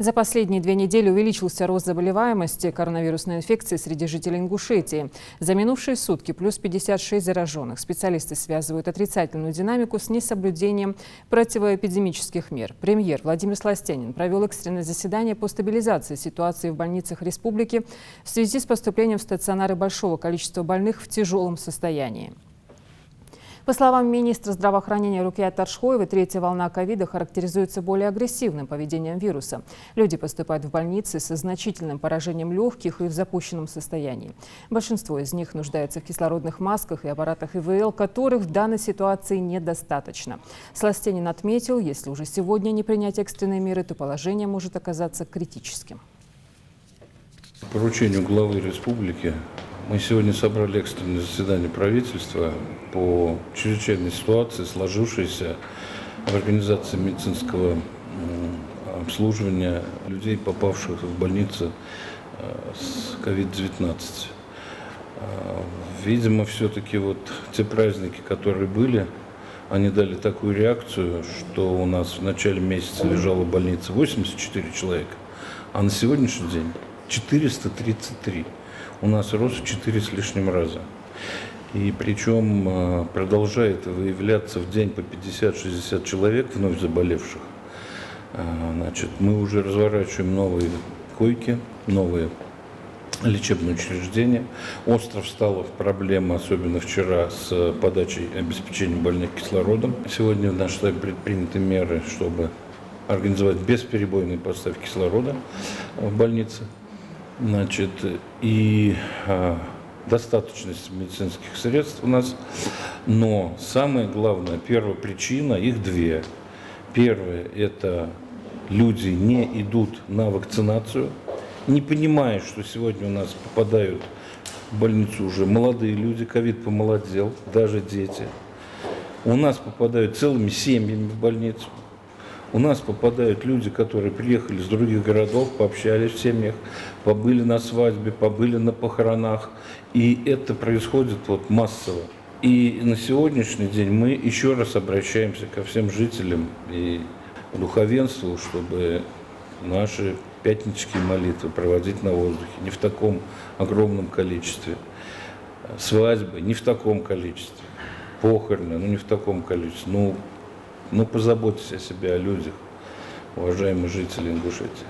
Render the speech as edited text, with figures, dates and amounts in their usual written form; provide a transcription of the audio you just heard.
За последние 2 недели увеличился рост заболеваемости коронавирусной инфекцией среди жителей Ингушетии. За минувшие сутки плюс 56 зараженных. Специалисты связывают отрицательную динамику с несоблюдением противоэпидемических мер. Премьер Владимир Сластенин провел экстренное заседание по стабилизации ситуации в больницах республики в связи с поступлением в стационары большого количества больных в тяжелом состоянии. По словам министра здравоохранения Рукия Таршхоевой, третья волна ковида характеризуется более агрессивным поведением вируса. Люди поступают в больницы со значительным поражением легких и в запущенном состоянии. Большинство из них нуждается в кислородных масках и аппаратах ИВЛ, которых в данной ситуации недостаточно. Сластенин отметил, если уже сегодня не принять экстренные меры, то положение может оказаться критическим. По поручению главы республики мы сегодня собрали экстренное заседание правительства по чрезвычайной ситуации, сложившейся в организации медицинского обслуживания людей, попавших в больницы с COVID-19. Видимо, все-таки вот те праздники, которые были, они дали такую реакцию, что у нас в начале месяца лежало в больнице 84 человека, а на сегодняшний день 433. У нас рост в 4 с лишним раза. И причем продолжает выявляться в день по 50-60 человек вновь заболевших. Значит, мы уже разворачиваем новые койки, новые лечебные учреждения. Остро встала проблема, особенно вчера, с подачей обеспечения больных кислородом. Сегодня в нашем штабе предприняты меры, чтобы организовать бесперебойные поставки кислорода в больнице. Значит, и достаточность медицинских средств у нас. Но самое главное, первая причина, их две. Первая – это люди не идут на вакцинацию, не понимая, что сегодня у нас попадают в больницу уже молодые люди, ковид помолодел, даже дети. У нас попадают целыми семьями в больницу. У нас попадают люди, которые приехали с других городов, пообщались в семьях, побыли на свадьбе, побыли на похоронах. И это происходит вот массово. И на сегодняшний день мы еще раз обращаемся ко всем жителям и духовенству, чтобы наши пятнические молитвы проводить на воздухе, не в таком огромном количестве. Свадьбы не в таком количестве. Похороны, не в таком количестве. Ну, позаботьтесь о себе, о людях, уважаемые жители Ингушетии.